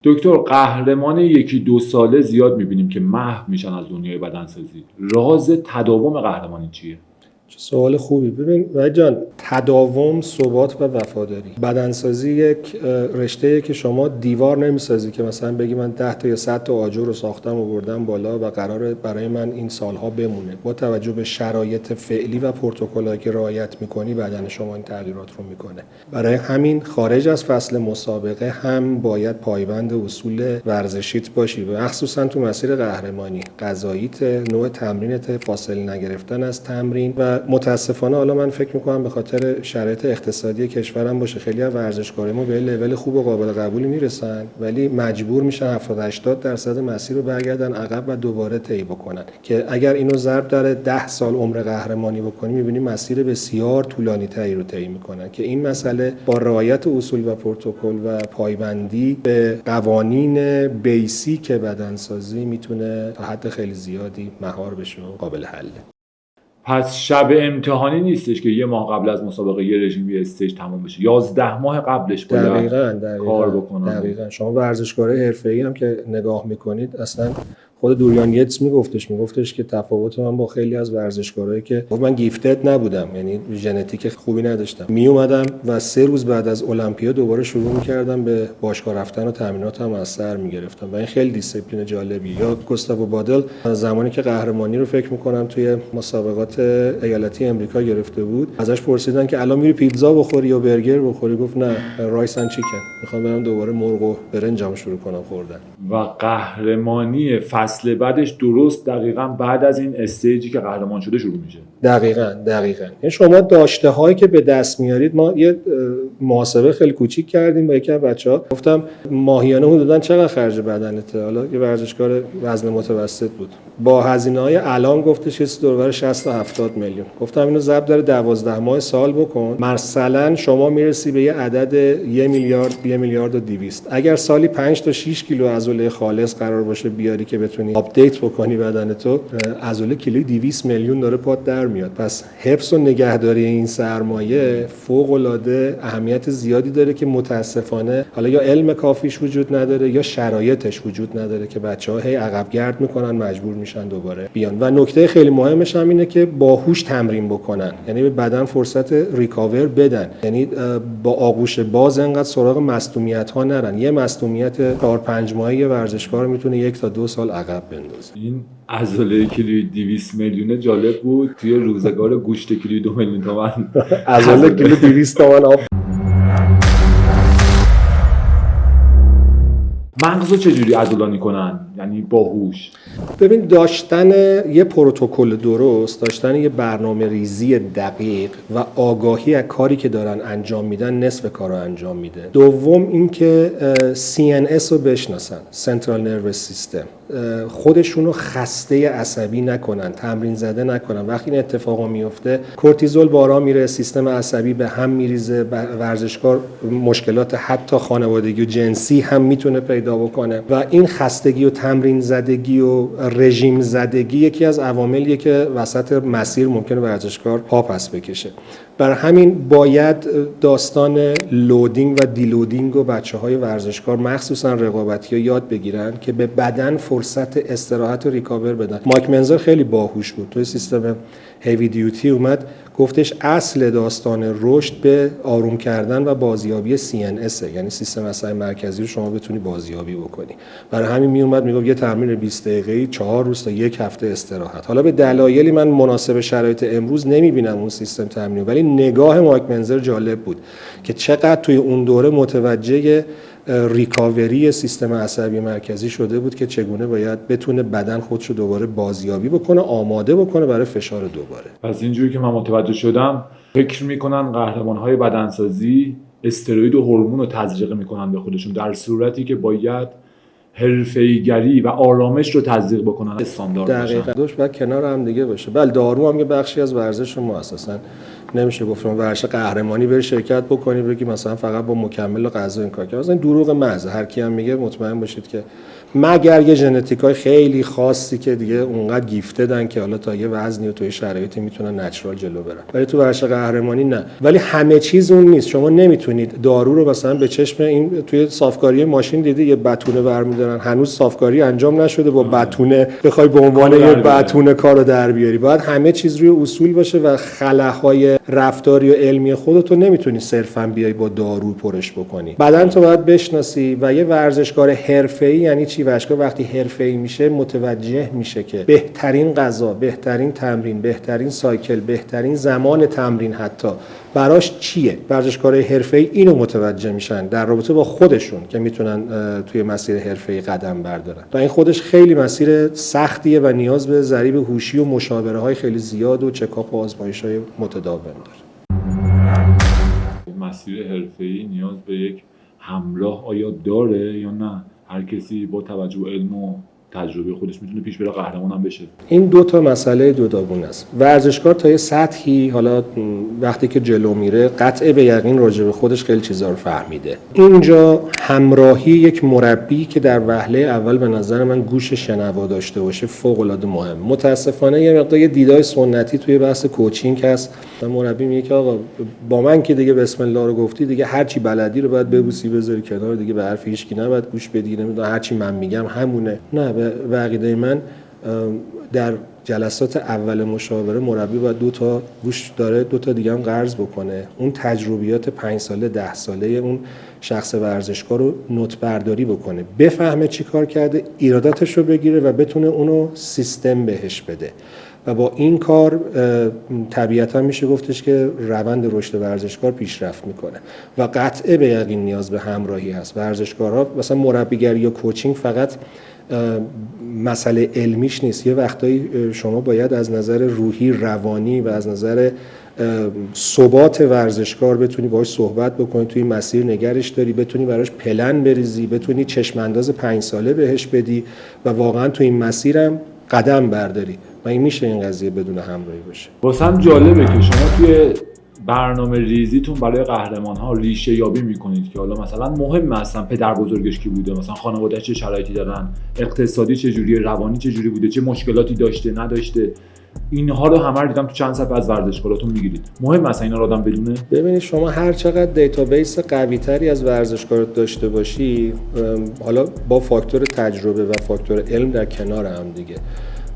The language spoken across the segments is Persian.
دکتر، قهرمان 1-2 ساله زیاد می‌بینیم که محو میشن از دنیای بدنسازی. راز تداوم قهرمانی چیه؟ چه سوال خوبی. ببین وحید جان، تداوم، ثبات و وفاداری. بدنسازی یک رشته‌ایه که شما دیوار نمیسازی که مثلا بگی من 10 تا یا 100 تا آجر رو ساختم و بردم بالا و قراره برای من این سالها بمونه. با توجه به شرایط فعلی و پروتکل‌هایی که رعایت می‌کنی بدن شما این تغییرات رو می‌کنه. برای همین خارج از فصل مسابقه هم باید پایبند اصول ورزشیت باشی و مخصوصا تو مسیر قهرمانی. غذاییت، نوع تمرینت، فاصله نگرفتن از تمرین و متاسفانه حالا من فکر میکنم به خاطر شرایط اقتصادی کشورم باشه خیلی از ورزشکارامون به لول خوب و قابل قبولی میرسن ولی مجبور میشن 70-80% مسیر رو برگردن عقب و دوباره طی بکنن که اگر اینو ضرب در 10 سال عمر قهرمانی بکنیم میبینیم مسیر بسیار طولانی تری رو طی میکنن که این مسئله با رعایت اصول و پروتکل و پایبندی به قوانین بیسیک بدنسازی میتونه تا حد خیلی زیادی مهار بشه و قابل حله. پس شب امتحانی نیستش که یه ماه قبل از مسابقه یه رژیم یه استیج تموم بشه. 11 ماه قبلش باید کار بکنن. دقیقاً. شما ورزشکارای حرفه‌ای هم که نگاه میکنید اصلا خود دوریان یتس میگفتش که تفاوت من با خیلی از ورزشکارایی که من گیفتد نبودم، یعنی ژنتیک خوبی نداشتم، می اومدم و 3 روز بعد از المپیا دوباره شروع می‌کردم به باشگاه رفتن و تمریناتم از سر می‌گرفتم و این خیلی دیسیپلین جالبی. یا گوستاو بادل زمانی که قهرمانی رو فکر می‌کنم توی مسابقات ایالتی امریکا گرفته بود، ازش پرسیدن که الان میری پیتزا بخوری یا برگر بخوری؟ گفت نه، رایس اند چیکن، می‌خوام برم دوباره مرغ و برنجام شروع کنم خوردن. و قهرمانی فصل بعدش درست دقیقاً بعد از این استیجی که قهرمان شده شروع میشه. دقیقاً. این شما داشته هایی که به دست میارید، ما یه محاسبه خیلی کوچیک کردیم با یکی از بچه‌ها، گفتم ماهیانه حدوداً چقدر خرج بدنته؟ حالا یه ورزشکار وزن متوسط بود، با هزینه‌های الان گفتش چیزی دور 60 تا 70 میلیون. گفتم اینو ضرب در 12 ماه سال بکن، مثلا شما میرسی به یه عدد 1 میلیارد و 200. اگر سالی 5 تا 6 کیلو عضله خالص قرار باشه بیاری که بتونی آپدیت بکنی بدنتو، عضله کیلویی 200 میلیون داره پات در میاد. پس حفظ و نگهداری این سرمایه فوق‌العاده اهمیت زیادی داره که متاسفانه حالا یا علم کافیش وجود نداره یا شرایطش وجود نداره که بچه‌ها هی عقب گرد میکنن، مجبور میشن دوباره بیان. و نکته خیلی مهمش هم اینه که باهوش تمرین بکنن، یعنی به بدن فرصت ریکاور بدن، یعنی با آغوش باز انقدر سراغ مصدومیت‌ها نرن. یه مصدومیت 4-5 ماهه ورزشکار میتونه 1 تا 2 سال عقب بندازه. این عضله کیلویی 200 میلیون جالب بود. توی روزگار گوشت کیلویی 2 میلیون تومان عضله کیلو 200 تومان آب. مغزو چجوری عضلانی کنن؟ یعنی باهوش. ببین، داشتن یه پروتکل درست، داشتن یه برنامه ریزی دقیق و آگاهی از کاری که دارن انجام میدن نصف کار رو انجام میده. دوم اینکه CNS رو بشناسن، Central Nervous System، خودشونو خسته عصبی نکنن، تمرین زده نکنن. وقتی این اتفاقا میفته کورتیزول بالا میره، سیستم عصبی به هم میریزه، ورزشکار مشکلات حتی خانوادگی و جنسی هم میتونه پیدا بکنه و این خستگی و تمرین زدگی و رژیم زدگی یکی از عواملیه که وسط مسیر ممکنه ورزشکار پا پس بکشه. بر همین باید داستان لودینگ و دیلودینگ و بچه‌های ورزشکار مخصوصا رقابتی‌ها یاد بگیرن که به بدن فرصت استراحت و ریکاور بدن. مایک منزر خیلی باهوش بود، توی سیستم هیوی دیوتی اومد گفتش اصل داستان رشد به آروم کردن و بازیابی CNS، یعنی سیستم عصبی مرکزی رو شما بتونی بازیابی بکنی. برای همین می اومد میگفت یه تمرین 20 دقیقه‌ای 4 روز تا 1 هفته استراحت. حالا به دلایلی من مناسب شرایط امروز نمیبینم اون سیستم تمرینی، ولی نگاه مایک منزر جالب بود که چقدر توی اون دوره متوجه ریکاوری سیستم عصبی مرکزی شده بود که چگونه باید بتونه بدن خودشو دوباره بازیابی بکنه، آماده بکنه برای فشار دوباره. پس اینجوری که من متوجه شدم فکر میکنن قهرمان‌های بدنسازی استروئید و هورمون رو تزریق میکنن به خودشون، در صورتی که باید حرفه‌ای‌گری و آرامش رو تزریق بکنن، استاندارد باشن. دقیقاً دوش باید کنار هم دیگه باشه. بله، دارو هم یه بخشی از ورزش ما اساساً نمیشه گفت شما ورزش قهرمانی بری شرکت بکنی بگی مثلا فقط با مکمل غذا این کار کنی. مثلا دروغ محض. هر کی هم میگه مطمئن باشید که مگر یه ژنتیکای خیلی خاصی که دیگه اونقدر گیفتدن که حالا تا یه وزنی و توی شرایطی میتونن نچرال جلو برن، ولی تو ورزش قهرمانی نه. ولی همه چیز اون نیست. شما نمیتونید دارو رو مثلا به چشم این توی صافکاری ماشین دیدی یه بتونه برمی‌دارن، هنوز صافکاری انجام نشده با بتونه بخوای به عنوان یه بتونه کارو در بیاری. باید همه چیز روی اصول باشه و خلاهای رفتاری و علمی خودت رو نمیتونی صرفا بیای با دارو پرش بکنی. بدن تو باید بشناسی و یه ورزشکار حرفه‌ای یعنی چی؟ ورزشکار وقتی حرفه‌ای میشه متوجه میشه که بهترین غذا، بهترین تمرین، بهترین سایکل، بهترین زمان تمرین حتی براش چیه. ورزشکارای حرفه‌ای اینو متوجه میشن در رابطه با خودشون که میتونن توی مسیر حرفه‌ای قدم بردارن. و این خودش خیلی مسیر سختیه و نیاز به ضریب هوشی و مشاوره‌های خیلی زیاد و چکاپ و آزمایش‌های متداوم داره. مسیر حرفه‌ای نیاز به یک همراه آیا داره یا نه؟ هر کسی با توجه به علم و تجربه خودش میتونه پیش بره قهرمان هم بشه. این دو تا مسئله جداگونه است. ورزشکار تا یه سطحی حالا وقتی که جلو میره قطع به یقین راجع به خودش خیلی چیزا رو فهمیده. اینجا همراهی یک مربی که در وهله اول به نظر من گوش شنوا داشته باشه فوق العاده مهم. متاسفانه یه مقدار دیدای سنتی توی بحث کوچینگ هست. مربی میگه که آقا با من که دیگه بسم الله رو گفتی دیگه هر چی بلدی رو باید ببوسی بذاری کنار، دیگه به حرف هیچ کی نباید گوش بدی، نمیدونم هر چی من میگم همونه. نه، به عقیده من در جلسات اول مشاوره مربی باید 2 تا گوش داره، 2 تا دیگه هم قرض بکنه. اون تجربیات 5 ساله 10 ساله اون شخص ورزشکار رو نوت برداری بکنه، بفهمه چی کار کرده، ایراداتش رو بگیره و بتونه اونو سیستم بهش بده. و با این کار طبیعتا میشه گفتش که روند رشد ورزشکار پیشرفت میکنه و قطعه به یقین نیاز به همراهی هست. ورزشکارها مثلا مربیگری یا کوچینگ فقط مسئله علمیش نیست. یه وقتایی شما باید از نظر روحی، روانی و از نظر ثبات ورزشکار بتونی باهاش صحبت بکنی، توی مسیر نگرش داری، بتونی براش پلن بریزی، بتونی چشم انداز 5 ساله بهش بدی و واقعا توی این مسیرم قدم برداری. و این میشه این قضیه بدون همراهی باشه. واسم جالبه که شما توی برنامه ریزیتون برای قهرمان ها ریشه یابی میکنید که حالا مثلا مهم هستن پدر بزرگش کی بوده، مثلا خانواده چه شرایطی دارن، اقتصادی چه جوریه، روانی چه جوری بوده، چه مشکلاتی داشته نداشته. اینها رو همه رو دیدم تو چند صفحه از ورزشکاراتون میگیرید. مهم است اینا رو آدم بدونه. ببینید شما هر چقدر دیتابیس قوی‌تری از ورزشکارات داشته باشی، حالا با فاکتور تجربه و فاکتور علم در کنار هم دیگه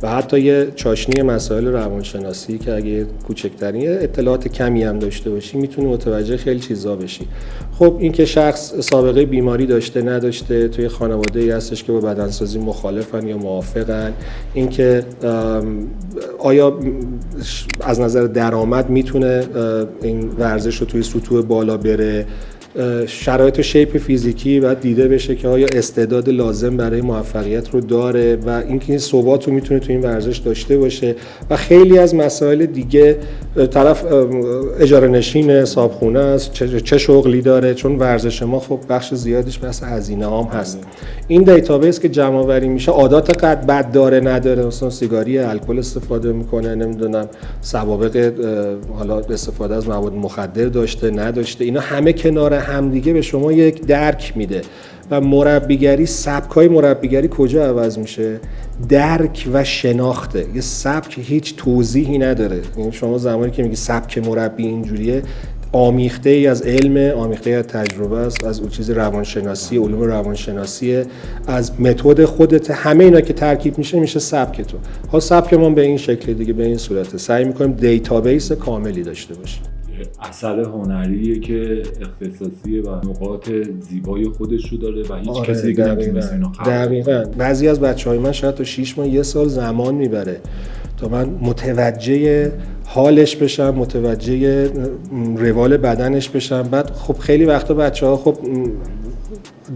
و حتی یه چاشنی مسائل روانشناسی که اگه کوچکترین اطلاعات کمی هم داشته باشی میتونی متوجه خیلی چیزا بشی. خب این که شخص سابقه بیماری داشته نداشته، توی خانواده‌ای هستش که با بدنسازی مخالفن یا موافقن، این که آیا از نظر درآمد میتونه این ورزش رو توی سطوح بالا بره، شرایط شیپ فیزیکی باید دیده بشه که آیا استعداد لازم برای موفقیت رو داره و اینکه این ثبات رو میتونه تو این ورزش داشته باشه و خیلی از مسائل دیگه. طرف اجاره نشین صاحبخونه است، چه شغلی داره، چون ورزش ما خب بخش زیادیش بحث هزینه هم هست. این دیتابیس که جمع آوری میشه عادات قد بد داره نداره، مثلا سیگاری، الکل استفاده میکنه، نمیدونم سوابق حالا استفاده از مواد مخدر داشته نداشته، اینا همه کنار همدیگه به شما یک درک میده. و مربیگری، سبکای مربیگری کجا عوض میشه؟ درک و شناخته. یه سبک هیچ توضیحی نداره. یعنی شما زمانی که میگی سبک مربی اینجوریه، آمیخته ای از علم، آمیخته ای از تجربه است، از اون چیز روانشناسی، علوم روانشناسی، از متد خودت، همه اینا که ترکیب میشه سبک تو. ها سبک ما به این شکل دیگه، به این صورته. سعی میکنیم دیتابیس کاملی داشته باشیم. اثر هنریه که اختصاصیه و نقاط زیبای خودش رو داره و هیچ کسی دیگه نمیتونه اینو خلق کنه. دقیقاً. بعضی از بچهای من شاید تا 6 ماه 1 سال زمان میبره تا من متوجه حالش بشم، متوجه روال بدنش بشم. بعد خب خیلی وقتا بچه‌ها خب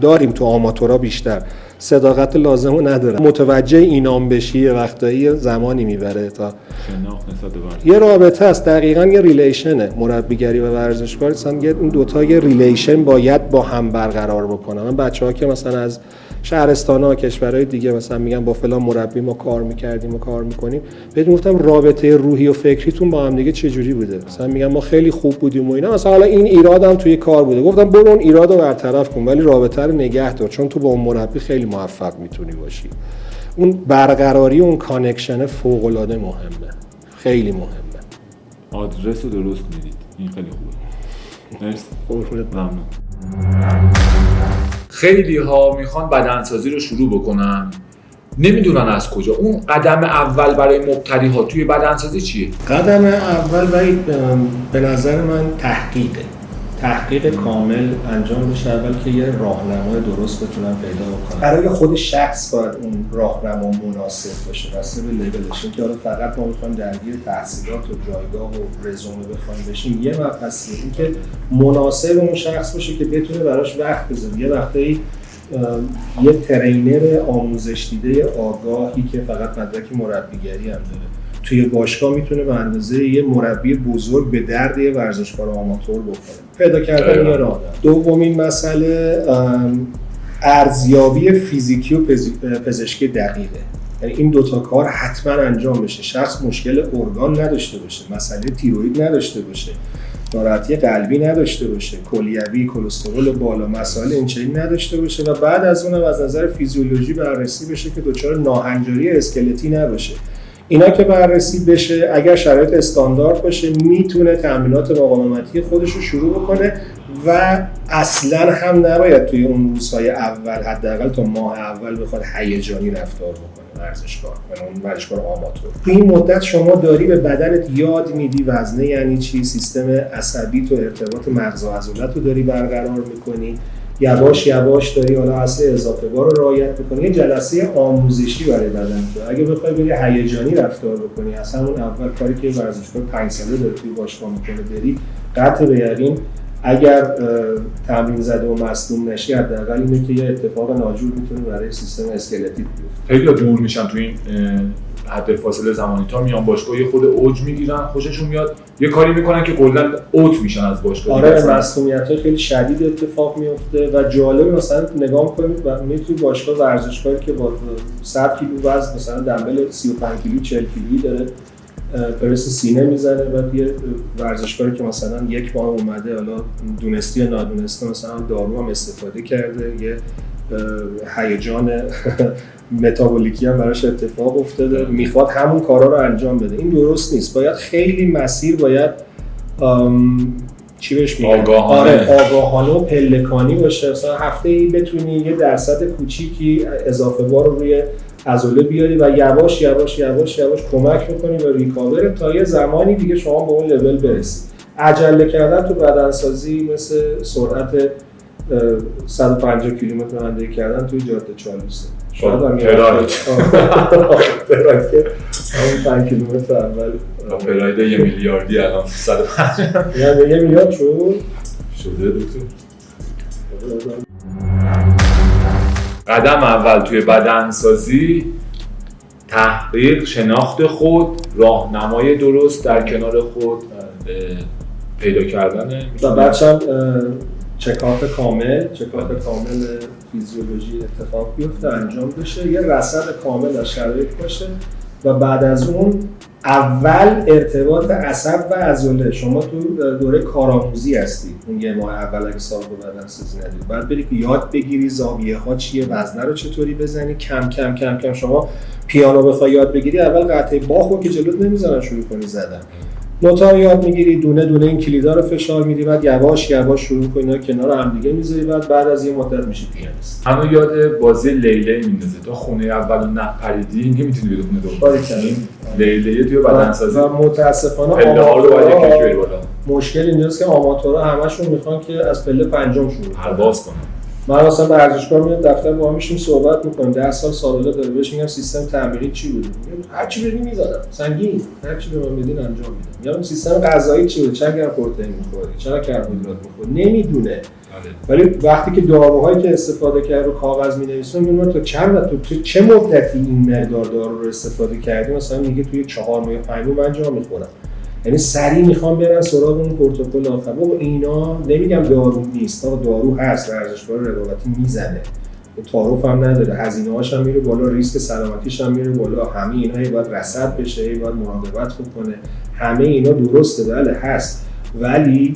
داریم تو آماتورا بیشتر صداقت لازمو نداره. متوجه اینام بشی یه وقتایی زمانی میبره تا شناخت نسبت به ورزش. یه رابطه است، دقیقاً یه ریلیشنه. مربیگری و ورزشکار مثلا این دوتا یه ریلیشن باید با هم برقرار بکنن. من بچه‌ها که مثلا از شهرستان‌ها کشورهای دیگه مثلا میگن با فلان مربی ما کار می‌کردیم و کار می‌کنیم، بهتون گفتم رابطه روحی و فکریتون با هم دیگه چه جوری بوده؟ مثلا میگن ما خیلی خوب بودیم و اینا، مثلا حالا این ایرادم توی کار بوده، گفتم برو اون ایرادو برطرف کن ولی رابطه رو نگه دار، چون تو با اون مربی خیلی موفق میتونی باشی. اون برقراری اون کانکشن فوق‌العاده مهمه، خیلی مهمه. آدرس رو درست میدید، این خیلی خوبه. مرسی. ممنون. خیلی ها میخوان بدنسازی رو شروع بکنن، نمیدونن از کجا. اون قدم اول برای مبتدی ها توی بدنسازی چیه؟ قدم اول باید به نظر من تحقیق کامل انجام بشه. اول که یه راهنمای درست بتونن پیدا بکنن. برای خود شخص باید اون راهنما مناسب باشه، واسه به لولش، که حالا فقط ما میخوایم درگیر تحصیلات و جایگاه و رزومه بخوایم بشیم یه مبحثیه. این که مناسب اون شخص باشه که بتونه براش وقت بذاره. یه وقتی یه ترینر آموزش دیده آگاهی که فقط مدرک مربیگری هم داره توی باشگاه میتونه به اندازه یه مربی بزرگ به درد یه ورزشکار آماتور بخوره. پیدا کردن یه راه. دومین مسئله ارزیابی فیزیکی و پزشکی دقیقه. یعنی این دوتا کار حتما انجام بشه. شخص مشکل ارگان نداشته باشه، مسئله تیروئید نداشته باشه، ناراحتی قلبی نداشته باشه، کلیوی، کلسترول بالا، مسائل اینچنینی نداشته باشه و بعد از اون از نظر فیزیولوژی بررسی بشه که دچار ناهنجاری اسکلتی نباشه. اینا که بررسی بشه، اگر شرایط استاندارد باشه میتونه تمرینات مقاومتی خودش رو شروع بکنه و اصلا هم نباید توی اون روزهای اول، حداقل تا ماه اول، بخواد هیجانی رفتار بکنه ورزشکار، اون ورزشکار آماتور. تو این مدت شما داری به بدنت یاد میدی وزنه یعنی چی، سیستم عصبی تو ارتباط مغز و عضلات رو داری برقرار میکنی، یواش یواش داری حالا اصل اضافه بار رو رعایت می‌کنی. یه جلسه آموزشی برای بدن تو. اگه بخوای بری هیجانی رفتار بکنی، اصلا اون اول کاری که ورزشکار 5 ساله داره توی باشگاه می‌کنه بری، قطع به یقین اگر تمرین زده و مصدوم نشی، حداقل اینه که یه اتفاق ناجور میتونه برای سیستم اسکلتی بیفته. خیلی دور میشن تو این حد فاصله زمانی، تا میان باشگاه یه خود اوج میگیرن، خوششون میاد یه کاری میکنن که کلا اوت میشن از باشگاه. آره، مسئولیت‌ها خیلی شدید اتفاق میفته و جالب مثلا نگاه کنید و میتونید باشگاه ورزشکاری که با 100 کیلو وزن مثلا دمبل 35 کیلو 40 کیلویی داره پرس سینه میزنه و یه ورزشکاری که مثلا یک ماه اومده، حالا دونستی یا نادونسته، مثلا دارو هم استفاده کرده، یه هیجان متابولیکی هم براش اتفاق افتاده، میخواد همون کارا رو انجام بده. این درست نیست. باید خیلی مسیر باید چی بهش میگن؟ آگاهانه و پلکانی باشه. مثلا هفته‌ای بتونی یه درصد کوچیکی اضافه بار رو روی عضله بیاری و یواش یواش یواش یواش کمک میکنی به ریکاور تا یه زمانی دیگه شما به اون لول برسی. عجله کردن تو بدنسازی مثل سرعت 150 کیلومتر رانندگی کردن توی جاده چالوسه. شاید هم پراید که همون 5 کیلومتر اول پراید 1 میلیاردی الان 150 یعنی 1 میلیارد شده دکتر. قدم اول توی بدنسازی تحقیق، شناخت خود، راهنمای درست در کنار خود پیدا کردنه و بعدش چکاپ کامل فیزیولوژی اتفاق بیفته، انجام بشه، یه رصد کامل از شرایط باشه و بعد از اون اول ارتباط عصب و عضله. شما تو دوره کارآموزی هستی، اون یه ماه اول اگه سابقه بدنسازی نداری، بعد بری که یاد بگیری زاویه ها چیه، وزنه رو چطوری بزنی. کم کم کم کم شما پیانو بخوای یاد بگیری، اول قطعه باخو که جلوت نمیذارن شروع کنی زدن، نوتا رو یاد میگیری، دونه دونه این کلیدا رو فشار میدی، بعد یواش یواش شروع کنی کنار هم دیگه میذاری، بعد از یه مدت میشی پیانیست. همون یاد بازی لیله میندازه. تو خونه اولو نپریدی اینکه میتونی بری خونه دوم. لیله توی بدنسازی و متاسفانه آماتورها مشکل اینجاست که آماتورها همشون میخوان که از پله پنجم شروع پرواز کنن. من مثلا ورزشگاه میام دفتر با هم میشیم صحبت میکنیم 10 سال سابقه داره بهش میگم سیستم تمرینی چی بود میگم هر چی بدی میذارم سنگین هر چی به من بدین انجام میدم میگم سیستم غذایی چی بود چند گرم پروتئین میخوری چند کربوهیدرات میخوری نمیدونه ولی وقتی که داروهایی که استفاده کرد رو کاغذ می‌نویسن میگم تو تو چه مدتی این مقدار دارو رو استفاده کردی مثلا میگه توی 4 ماه یا 5 ماه من جا میخورم یعنی سریع میخوام برن سراغ اون پروتکل آخر بابا اینا نمیگم دارو نیست دارو هست ورزشگاه رقابتی میزنه تعارف هم نداره هزینه‌هاش هم میره بالا ریسک سلامتیش هم میره بالا همه اینا باید رصد بشه باید مراقبت بکنه همه اینا درسته بله هست ولی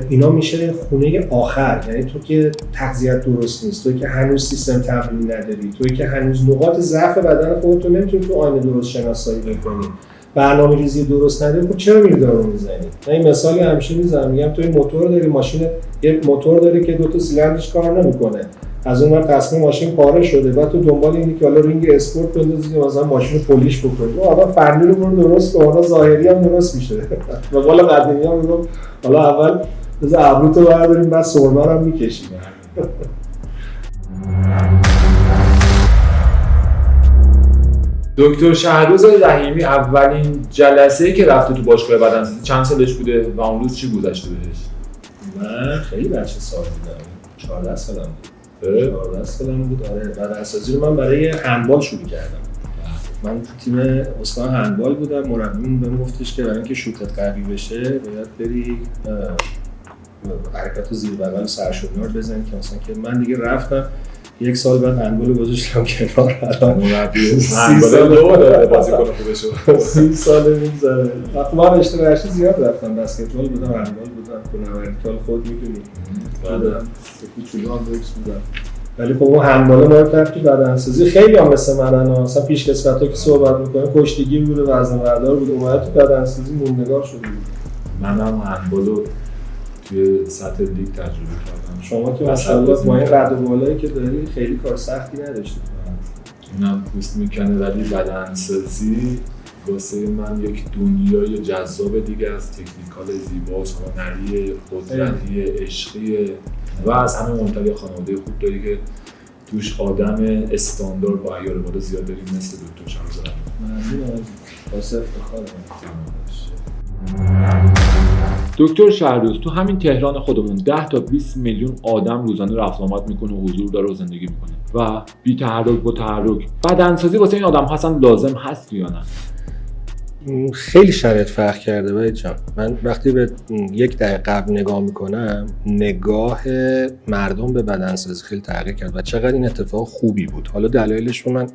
اینا میشه خونه آخر یعنی تو که تغذیه‌ت درست نیست تو که هنوز سیستم تمرینی نداری تو که هنوز نقاط ضعف بدن خودت رو نمیتونی تو آینه درست شناسایی بکنی برنامه‌ریزی درست نداری خب چرا میری دارو میزنی من این مثالی همیشه میزنم میگم تو این موتور داری ماشین یه موتور داری که دو تا سیلندرش کار نمیکنه از اون ور تصمیم ماشین پاره شده بعد تو دنبال اینی که حالا رینگ اسپورت بندازی مثلا ماشین رو پولیش بکنی اول فنی رو برو درست کن حالا ظاهری هم درست میشه و قول قدیمی‌ها میگم حالا اول بذار ابروتو برداریم بعد سرمه رو هم میکشیم دکتر شهروز رحیمی اولین جلسه‌ای که رفته تو باشگاه بدنسازی چند سالش بوده و اون روز چی گذشته بهش؟ من خیلی بچه سال بودم 14 سالم بود 14 سالم بود آره بدنسازی رو من برای هندبال شروع کردم من تو تیم استان هندبال بودم مربیمون بهم گفتش که برای اینکه شوتت قوی بشه باید بری حرکت زیر بغل سرشونار بزنی که مثلا که من دیگه رفتم یک سال بعد هندبال رو گذاشتم کنار الان مربی هندبال دو داره بازیکن خوبه شد 30 سال میگذره وقتی من رشته ورزشی زیاد رفتم بسکتبال بودم هندبال بودم کولاورتیکال خود میدونی بعدم کوچولو هم بوکس بودم ولی خب اون هندبال ما رو کرد تو بدنسازی خیلی هم مثل منن مثلا پیشکسوتا که صحبت می‌کنه کشتیگیر بوده وزنه بردار بوده اومد تو بدنسازی موندگار شده بود منم هندبال رو توی سطح لیگ تجربه کردم شما که ماشاءالله با این قد و بالایی که داری خیلی کار سختی نداشتید اینم پوست میکنه ولی بدنسازی واسه من یک دنیای جذاب دیگه از تکنیکال زیباست هنری قدرتی عشقی و از همه منطقه خانواده خوب داری که توش آدم استاندارد با عیار بالا زیاد داریم مثل دکتر شهروز ممنونم واسه افتخارم دکتر شهروز تو همین تهران خودمون 10 تا 20 میلیون آدم روزانه رفت آمد میکنه و حضور داره و زندگی میکنه و بی تحرک با تحرک بدنسازی واسه این آدم ها اصلا لازم هست یا نه؟ خیلی شرایط فرق کرده باید جان من وقتی به یک دقیقه قبل نگاه میکنم نگاه مردم به بدنسازی خیلی تغییر کرد و چقدر این اتفاق خوبی بود حالا دلایلش رو من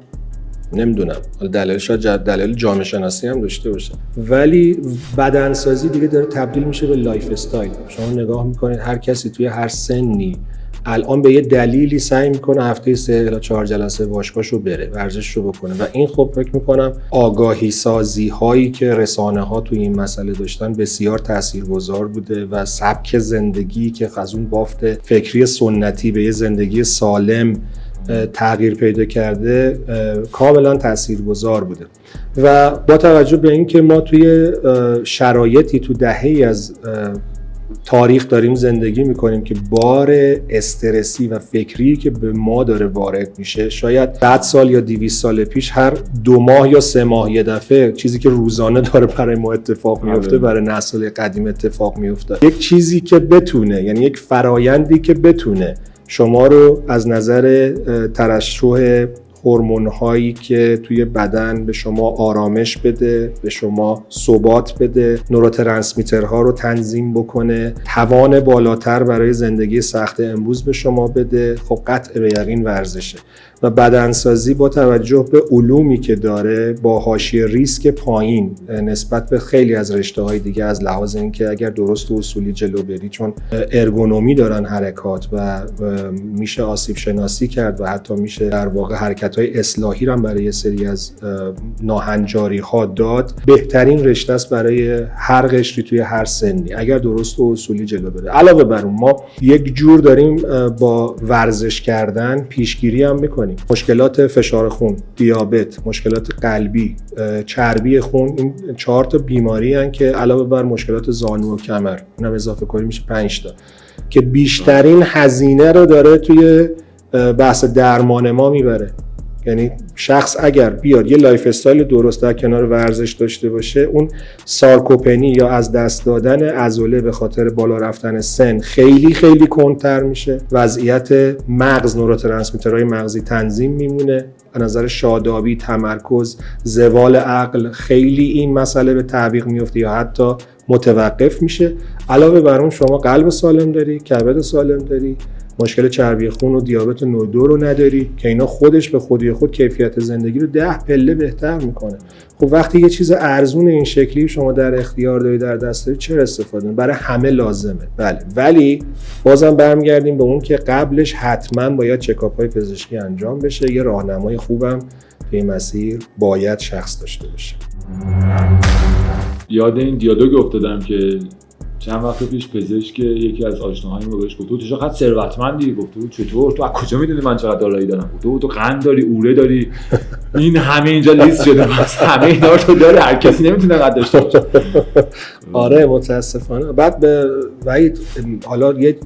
نمیدونم حالا دلایلش شاید دلایل جامعه شناسی هم داشته باشه ولی بدنسازی دیگه داره تبدیل میشه به لایف استایل شما نگاه میکنید هر کسی توی هر سنی الان به یه دلیلی سعی میکنه هفته 3 الی 4 جلسه باشگاهشو بره ورزششو بکنه و این خب فکر میکنم آگاهی سازی هایی که رسانه ها توی این مسئله داشتن بسیار تاثیرگذار بوده و سبک زندگی که از اون بافت فکری سنتی به یه زندگی سالم تغییر پیدا کرده کاملا تاثیرگذار بوده و با توجه به اینکه ما توی شرایطی تو دهه‌ای از تاریخ داریم زندگی میکنیم که بار استرسی و فکری که به ما داره وارد میشه شاید 100 سال یا 200 سال پیش هر 2 ماه یا 3 ماه یه دفعه چیزی که روزانه داره برای ما اتفاق میفته برای نسل قدیم اتفاق میفته یک چیزی که بتونه یعنی یک فرایندی که بتونه شما رو از نظر ترشح هورمون هایی که توی بدن به شما آرامش بده به شما ثبات بده نوروترانسمیترها رو تنظیم بکنه توان بالاتر برای زندگی سخت امروز به شما بده خب قطع به یقین ورزشه و بدنسازی با توجه به علومی که داره با حاشیه ریسک پایین نسبت به خیلی از رشته‌های دیگه از لحاظ اینکه اگر درست و اصولی جلو بری چون ارگونومی دارن حرکات و میشه آسیب شناسی کرد و حتی میشه در واقع حرکت‌های اصلاحی هم برای یه سری از ناهنجاری‌ها داد بهترین رشته است برای هر قشری توی هر سنی اگر درست و اصولی جلو بره علاوه بر اون ما یک جور داریم با ورزش کردن پیشگیری هم می‌کنیم مشکلات فشار خون، دیابت، مشکلات قلبی، چربی خون این 4 تا بیماری هستند که علاوه بر مشکلات زانو و کمر اینم اضافه کنیم میشه 5 تا که بیشترین هزینه رو داره توی بحث درمان ما میبره. یعنی شخص اگر بیاد یه لایف استایل درست در کنار ورزش داشته باشه، اون سارکوپنی یا از دست دادن عضله به خاطر بالا رفتن سن خیلی خیلی کندتر میشه. وضعیت مغز، نوروترانسمیترهای مغزی تنظیم میمونه. از نظر شادابی، تمرکز، زوال عقل خیلی این مسئله به تعویق میفته یا حتی متوقف میشه. علاوه بر اون شما قلب سالم داری، کبد سالم داری، مشکل چربی خون و دیابت نوع 2 رو نداری که اینا خودش به خودی خود کیفیت زندگی رو 10 پله بهتر میکنه. خب وقتی یه چیز ارزون این شکلی شما در اختیار داری، در دست داری، چرا استفاده کنی؟ برای همه لازمه. بله، ولی بازم برمیگردیم به اون که قبلش حتما باید چکاپ های پزشکی انجام بشه. یه راهنمای خوبم توی این مسیر باید شخص داشته باشه. یاد این دیالوگ افتادم که چند وقت پیش پزشک یکی از آشناهایم رو بهش گفت تو چقدر ثروتمندی؟ گفت تو چطور؟ تو از کجا میدونی من چقدر دارایی دارم؟ گفت تو قند داری، اوره داری، این همه اینجا لیست شده، بس همه اینا رو تو داری، هر کسی نمیتونه قد داشته باشه. آره متاسفانه. بعد به وحید حالا یه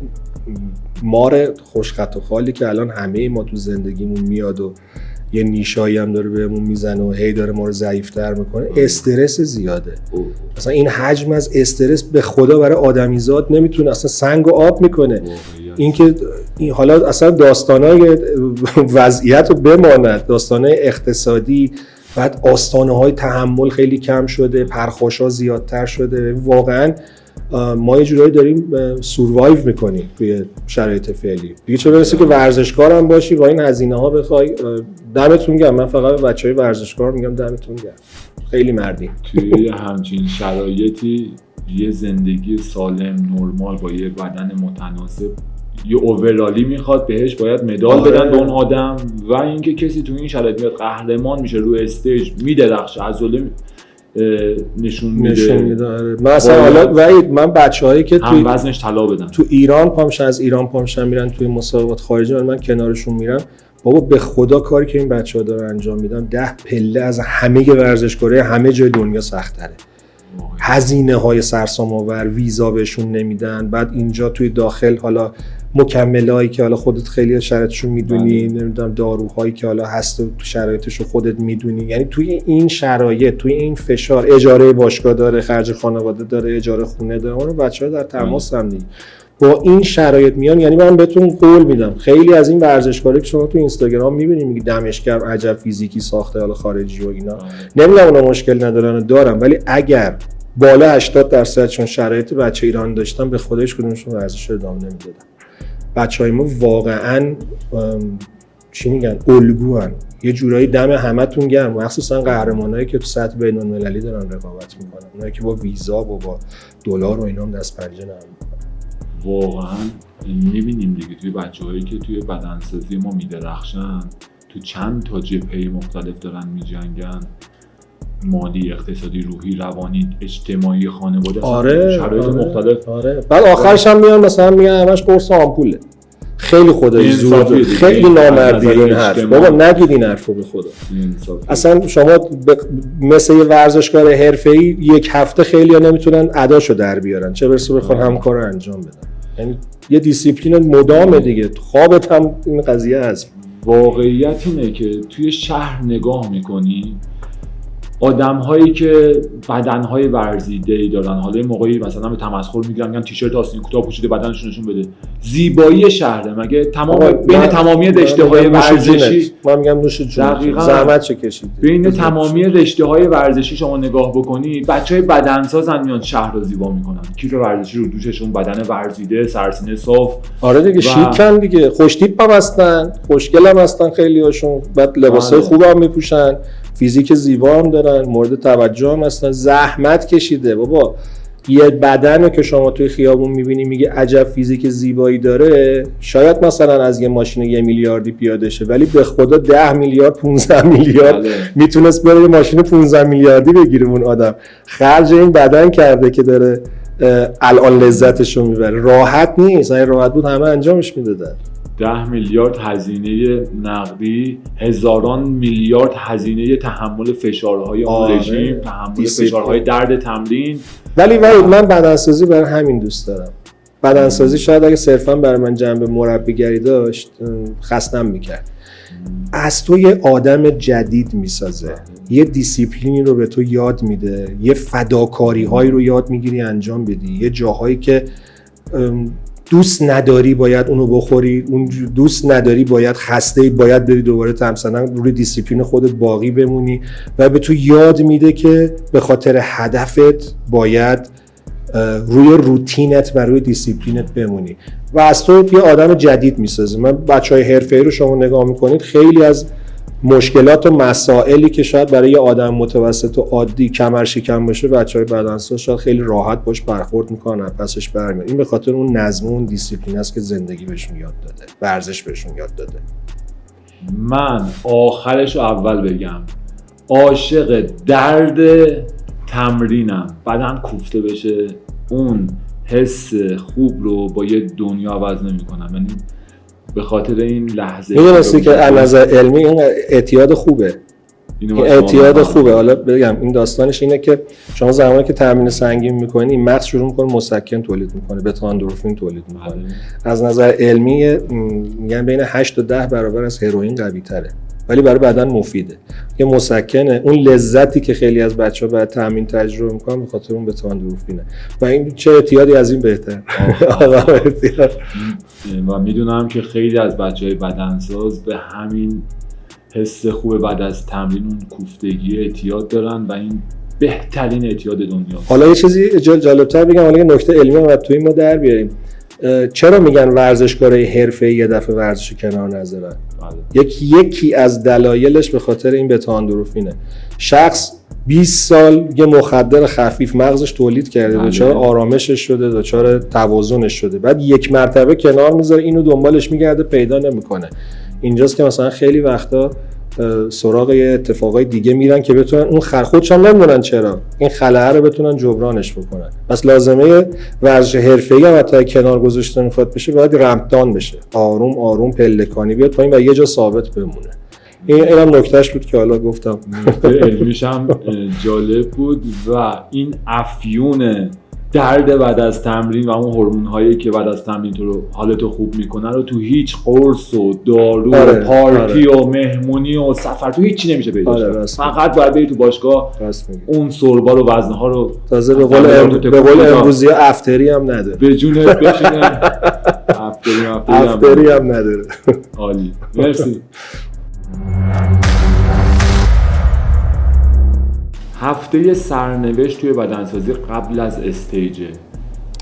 مار خوشخط و خالی که الان همه ما تو زندگیمون میاد و یه نیشایی هم داره بهمون میزنه و هی داره ما رو ضعیف‌تر میکنه، استرس زیاده. اصلا این حجم از استرس به خدا برای آدمیزاد نمیتونه، اصلا سنگ و آب میکنه. اینکه حالا اصلا داستانای وضعیت رو بماند، داستانای اقتصادی، بعد آستانه‌های تحمل خیلی کم شده، پرخاش‌ها زیادتر شده. واقعا ما یه جورایی داریم سوروایو میکنیم توی شرایط فعلی. دیگه چه برسه که ورزشکار هم باشی با این هزینه ها بخوای. دمتون گرم. من فقط به بچهای ورزشکار میگم دمتون گرم، خیلی مردین. توی همچین شرایطی یه زندگی سالم نرمال با یه بدن متناسب، یه اوورالی میخواد، بهش باید مدال بدن به اون آدم. و اینکه کسی تو این شرایط میاد قهرمان میشه، روی استیج میدرخشه، عضله نشون میده. مثلا حالا وحید، من بچه‌هایی که هم وزنش طلا بدن تو ایران پامشن، از ایران پامشن میرن توی مسابقات خارجی، من کنارشون میرم، بابا به خدا کاری که این بچه‌ها دارن انجام میدن 10 پله از همه ورزشکارای همه جای دنیا سخت‌تره. هزینه‌های سرسام‌آور، ویزا بهشون نمیدن، بعد اینجا توی داخل حالا مکملایی که حالا خودت خیلی شرایطشو میدونی، نمیدونم داروهایی که حالا هست تو شرایطشو خودت میدونی. یعنی توی این شرایط، توی این فشار، اجاره باشگاه داره، خرج خانواده داره، اجاره خونه داره، اون بچه‌ها در تماس هم دیگه با این شرایط میان. یعنی من بهتون قول میدم خیلی از این ورزشکارا که شما تو اینستاگرام میبینید میگی دمش گرم عجب فیزیکی ساخته، حالا خارجی و اینا، نمیگم اونا مشکل ندارن، دارم، ولی اگر بالا 80% چون شرایط بچه ایران داشتن، به خودش کدومشون ورزش رو ادامه نمیدادن. بچهای ما واقعا چی میگن، الگوان. یه جورایی دم همتون گرم، مخصوصا قهرمانایی که تو سطح بین‌المللی دارن رقابت میکنن، اونایی که با ویزا و با دلار و اینا هم دست پنجه نرم میکنن. واقعا میبینیم دیگه توی بچه‌هایی که توی بدنسازی ما میدرخشن، تو چند تا جبهه مختلف دارن میجنگن، مالی، اقتصادی، روحی، روانی، اجتماعی، خانواده، شرایط مختلف. بعد آخرش هم میان مثلا میگن همش قرص آمپوله. خیلی خدای زود، خیلی نامردی این حرف. بابا نگید این حرفو به خدا. اصلا شما مثل یه ورزشکار حرفه‌ای یک هفته خیلی‌ها نمیتونن اداشو در بیارن، چه برسه بخوان همون کارو انجام بدن. یعنی یه دیسیپلین مدامه دیگه. خوابت هم این قضیه هست. واقعیت اینه که توی شهر نگاه می‌کنی، آدم‌هایی که بدن‌های ورزیده‌ای دارن، حالا یه موقعی مثلا به تمسخر میگیرن تیشرت آستین کوتاه پوشیده بدنشون نشون بده. زیبایی شهره مگه بین تمامی رشته‌های ورزشی، من میگم نوش جون، زحمت چه کشید. بین تمامی رشته‌های ورزشی شما نگاه بکنی، بچهای بدنسازن میان شهر رو زیبا میکنن. کیف ورزشی رو دوششون، بدن ورزیده، سرسینه صاف. آره دیگه، شیکن دیگه، خوش تیپ هم هستن، خوشگل هم هستن خیلی‌هاشون، بعد لباسای خوبم میپوشن، فیزیک زیبا هم دارن، مورد توجه هم هستن، زحمت کشیده. بابا یه بدنو که شما توی خیابون میبینی میگه عجب فیزیک زیبایی داره، شاید مثلا از یه ماشین 1 میلیاردی پیاده شه، ولی به خدا 10 میلیارد 15 میلیارد میتونست بره یه ماشین 15 میلیاردی بگیره. اون آدم خرج این بدن کرده که داره الان لذتشو میبره. راحت نیست، اگه راحت بود همه انجامش میدادن. 10 میلیارد هزینه نقدی، هزاران میلیارد هزینه تحمل فشارهای اون رژیم، تحمل فشارهای درد تمرین. ولی من بدنسازی برای همین دوست دارم. بدنسازی شاید اگه صرفا برای من جنبه مربیگری داشت خستم میکرد. از تو یه آدم جدید میسازه، یه دیسیپلینی رو به تو یاد میده، یه فداکاری هایی رو یاد میگیری انجام بدی، یه جاهایی که دوست نداری باید اونو بخوری، اون دوست نداری باید خسته باید بری دوباره تمثلا روی دیسیپلین خودت باقی بمونی و به تو یاد میده که به خاطر هدفت باید روی روتینت و روی دیسیپلینت بمونی و از تو یه آدم جدید میسازه. من بچهای حرفه‌ای رو شما نگاه میکنید، خیلی از مشکلات و مسائلی که شاید برای یه آدم متوسط و عادی کمر شکم باشه، بچهای بدنساز شاید خیلی راحت باش برخورد میکنن، پسش برمیاد. این به خاطر اون نظم و اون دیسیپلین است که زندگی بهشون یاد داده، ورزش بهشون یاد داده. من آخرش رو اول بگم، عاشق درد تمرینم. بدن کوفته بشه، اون حس خوب رو با یه دنیا عوض نمی‌کنم. یعنی به خاطر این لحظه میدونستی که از نظر علمی این اعتیاد خوبه، این اعتیاد خوبه. حالا بگم این داستانش اینه که شما زمانی که تمرین سنگین میکنی، این مغز شروع میکنه مسکن تولید میکنه، بتا اندورفین تولید میکنه. از نظر علمی میگن بین 8 تا 10 برابر از هروئین قوی تره، ولی برای بدن مفیده. یه مسکنه. اون لذتی که خیلی از بچه‌ها بعد تمرین تجربه میکنن به خاطر اون بتا اندورفینه و این چه اعتیادی از این بهتر. و میدونم که خیلی از بچه‌های بدنساز به همین حس خوب بعد از تمرین، اون کوفتگی اعتیاد دارن و این بهترین اعتیاد دنیاست. حالا یه چیزی جالب‌تر بگم، حالا یه نکته علمی رو توی ما در بیاریم. چرا میگن ورزشکارای حرفه‌ای یه دفعه ورزش کنار نذارن؟ یکی از دلایلش به خاطر این بتا اندورفینه. شخص 20 سال یه مخدر خفیف مغزش تولید کرده، دچار آرامشش شده، دچار توازنش شده، بعد یک مرتبه کنار میذاره، اینو دنبالش میگرده پیدا نمیکنه. اینجاست که مثلا خیلی وقتا سراغ یه اتفاقای دیگه میرن که بتونن اون خودش هم نمیدونن چرا این خلأ رو بتونن جبرانش بکنن. پس لازمه ورزش حرفه‌ای هم حتی کنار گذاشتن میخواد بشه، باید رمپدان بشه، آروم آروم پلکانی بیاد پایین و یه جا ثابت بمونه. اینم نکتهش بود که حالا گفتم. علمیش هم جالب بود و این افیون درد بعد از تمرین و اون هورمون هایی که بعد از تمرین تو رو حالتو خوب میکنه رو تو هیچ قرص و دارو و پارتی و مهمونی و سفر تو هیچی نمیشه پیدا. فقط باید بری تو باشگاه اون سربا رو وزنه ها رو تازه به قول امروزی افتری هم نداره، به جونت بشینه. افتری هم نداره. عالی، مرسی. هفته سرنوشت توی بدنسازی قبل از استیجه،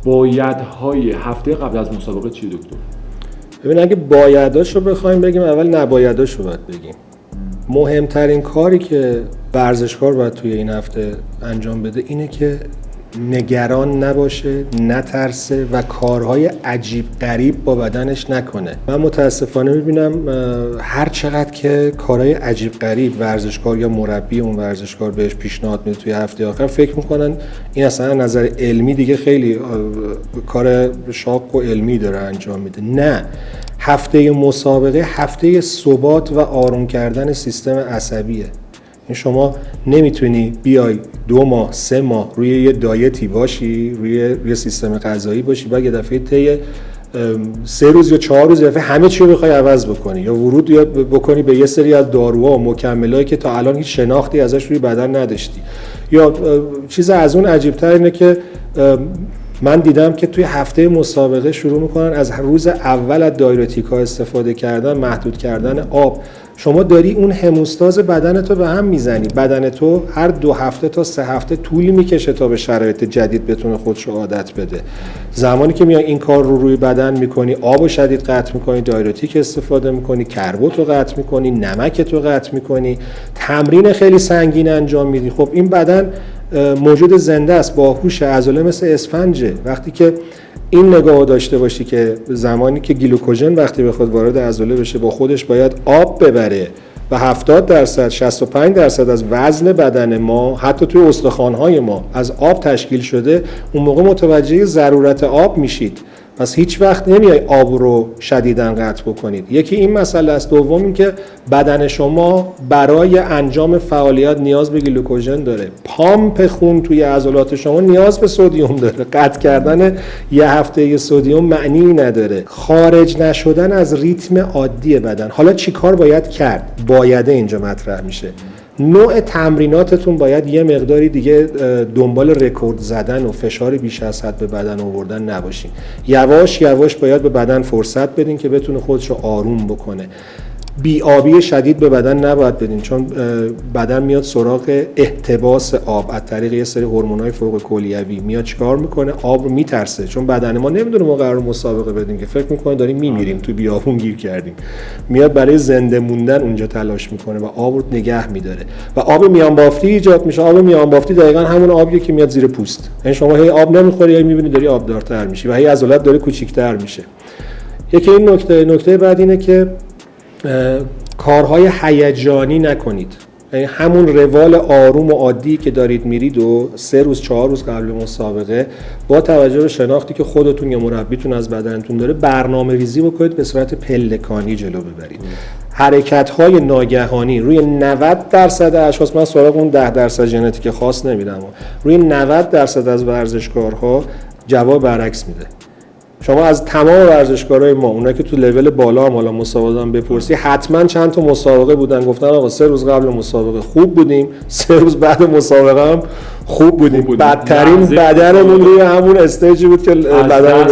بایدهای هفته قبل از مسابقه چی دکتر؟ ببین اگه بایداشو بخوایم بگیم، اول نبایداشو باید بگیم. مهمترین کاری که ورزشکار باید توی این هفته انجام بده اینه که نگران نباشه، نترسه و کارهای عجیب غریب با بدنش نکنه. من متاسفانه میبینم هر چقدر که کارهای عجیب غریب ورزشکار یا مربی اون ورزشکار بهش پیشنهاد میده توی هفته آخر، فکر میکنن این اصلا نظر علمی دیگه خیلی کار شاق و علمی داره انجام میده. نه، هفته مسابقه هفته ثبات و آروم کردن سیستم عصبیه. این شما نمیتونی بیای 2 ماه 3 ماه روی یه دایتی باشی، روی سیستم غذایی باشی، بعد یه دفعه طی 3 روز یا 4 روز دفعه همه چی رو بخوای عوض بکنی یا ورود بکنی به یه سری از داروها و مکملایی که تا الان هیچ شناختی ازش روی بدن نداشتی. یا چیز از اون عجیب‌تر اینه که من دیدم که توی هفته مسابقه شروع میکنن از روز اول از دایورتیک‌ها استفاده کردن، محدود کردن آب. شما داری اون هموستاز بدنتو به هم میزنی. بدن تو هر 2 هفته تا 3 هفته طول میکشه تا به شرایط جدید بتونه خودشو عادت بده. زمانی که میای این کار رو روی بدن میکنی، آبو شدید قطع میکنی، دایورتیک استفاده میکنی، کربوتو قطع میکنی، نمکتو قطع میکنی، تمرین خیلی سنگین انجام میدی، خب این بدن موجود زنده است، باهوشه، عضله مثل اسفنجه. وقتی که این نگاه داشته باشی که زمانی که گلوکوژن وقتی بخواد وارد عضله بشه با خودش باید آب ببره و 70% 65% از وزن بدن ما حتی توی استخوان‌های ما از آب تشکیل شده، اون موقع متوجه ضرورت آب میشید پس هیچ وقت نمیای آب رو شدیداً قطع بکنید. یکی این مسئله است. دوم این که بدن شما برای انجام فعالیت نیاز به گلوکوژن داره. پامپ خون توی عضلات شما نیاز به سدیم داره. قطع کردن یه هفته سدیم معنی نداره. خارج نشدن از ریتم عادی بدن. حالا چیکار باید کرد؟ بایده اینجا مطرح میشه. نوع تمریناتتون باید یه مقداری دیگه دنبال رکورد زدن و فشار بیش از حد به بدن آوردن نباشین. یواش یواش باید به بدن فرصت بدین که بتونه خودش رو آروم بکنه. بی‌آبی شدید به بدن نباید بدین، چون بدن میاد سراغ احتباس آب از طریق یه سری هورمونای فوق کلیوی. میاد چیکار میکنه؟ آب رو میترسه، چون بدن ما نمیدونه ما قرار مسابقه بدیم که، فکر میکنه داریم میمیریم، تو بیابون گیر کردیم. میاد برای زنده موندن اونجا تلاش میکنه و آب رو نگه میداره و آب میان بافتی ایجاد میشه. آب میان بافتی دقیقاً همون آبیه که میاد زیر پوست. یعنی شما هی آب نمیخوری، هی میبینی داری آبدارتر میشی و هی عضلات داره کوچیک‌تر میشه. یکی این نکته بعد اینه که کارهای هیجانی نکنید. یعنی همون روال آروم و عادی که دارید میرید و 3 روز 4 روز قبل مسابقه با توجه به شناختی که خودتون یا مربیتون از بدنتون داره برنامه ریزی بکنید، به صورت پلکانی جلو ببرید. حرکت‌های ناگهانی روی 90% اشخاص، من سراغ اون 10% ژنتیک خاص نمیدم، روی 90% از ورزشکارها جواب برعکس میده. شما از تمام ورزشکارای ما، اونایی که تو لول بالا هم حالا مسابقه هم بپرسی، حتما چند تا مسابقه بودن گفتن آقا 3 روز قبل مسابقه خوب بودیم، 3 روز بعد مسابقه هم خوب بودیم. بدترین بدنمون روی همون استیجی بود که بدن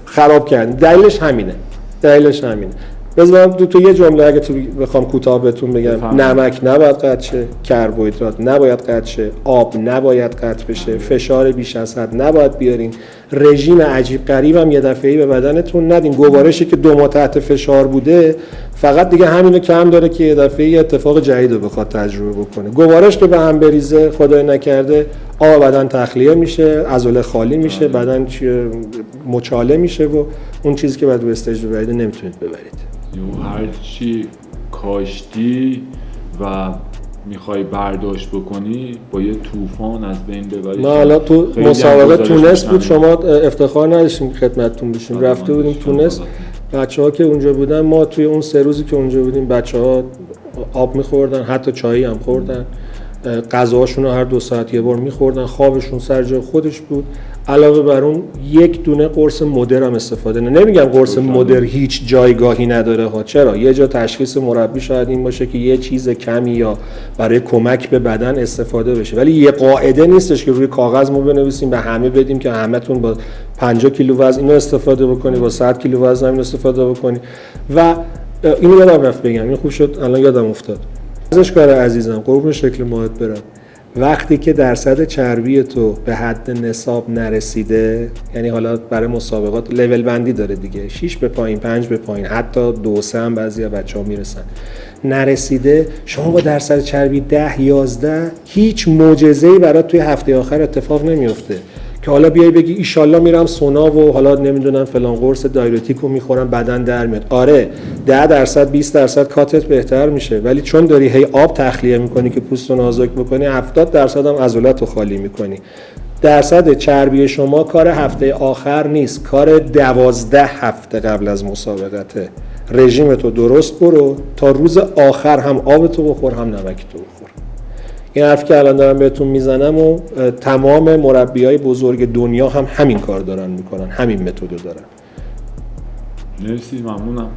خراب کردیم. دلیلش همینه. بذارم تو یه جمله اگه تو بخوام کوتاه بهتون بگم، نمک نباید قطع شه، کربوهیدرات نباید قطع شه، آب نباید قطع بشه، فشار بیش از حد نباید بیارین، رژیم عجیب غریب هم یه دفعه‌ای به بدنتون ندین. گوارشی که 2 ماه تحت فشار بوده فقط دیگه همینو کم داره که یه دفعه‌ای اتفاق جدید رو بخواد تجربه بکنه. گوارش که به هم بریزه، خدای نکرده آب بدن تخلیه میشه، عضله خالی میشه، بدن مچاله میشه و اون چیزی که بعد به استیج ببرید نمیتونید ببرید. هر چی کاشتی و میخوای برداشت بکنی با یه طوفان از بین ببری. ما حالا تو مسابقه تونس بود، شما افتخار نداشتیم خدمتتون بشیم. رفته بودیم تونس، بچه‌ها که اونجا بودن، ما توی اون 3 روزی که اونجا بودیم بچه‌ها آب می‌خوردن، حتی چایی هم خوردن، غذاهاشون رو هر 2 ساعت یه بار می‌خوردن، خوابشون سر جای خودش بود. علاوه بر اون یک دونه قرص مدر هم استفاده نمیگم قرص مدر هیچ جایگاهی نداره ها، چرا؟ یه جا تشخیص مربی شاید این باشه که یه چیز کمی یا برای کمک به بدن استفاده بشه، ولی یه قاعده نیستش که روی کاغذ ما بنویسیم به همه بدیم که همتون با 50 کیلو وزن اینو استفاده بکنید، با 100 کیلو وزن اینو استفاده بکنید. و اینو یادم رفت بگم، این خوب شد الان یادم افتاد. ورزشکار عزیزم، قربون شکل ماهت برم، وقتی که درصد چربی تو به حد نصاب نرسیده، یعنی حالا برای مسابقات لول بندی داره دیگه، 6 به پایین، 5 به پایین، حتی 2 3 هم بعضی بچه‌ها میرسن، نرسیده، شما با درصد چربی 10 11 هیچ معجزه‌ای برات توی هفته آخر اتفاق نمیفته که حالا بیای بگی ایشالله میرم سونا و حالا نمیدونم فلان قرص دایورتیکو میخورم بدن در میاد. آره 10% 20% کاتت بهتر میشه، ولی چون داری هی آب تخلیه میکنی که پوست رو نازک بکنی، 70% هم عضلات رو خالی میکنی. درصد چربی شما کار هفته آخر نیست، کار 12 هفته قبل از مسابقته. رژیمتو درست برو تا روز آخر هم آبتو بخور هم نمکتو بخور. این حرف که الان دارم بهتون میزنم و تمام مربیای بزرگ دنیا هم همین کار دارن میکنن، همین متدو دارن. مرسی، ممنونم.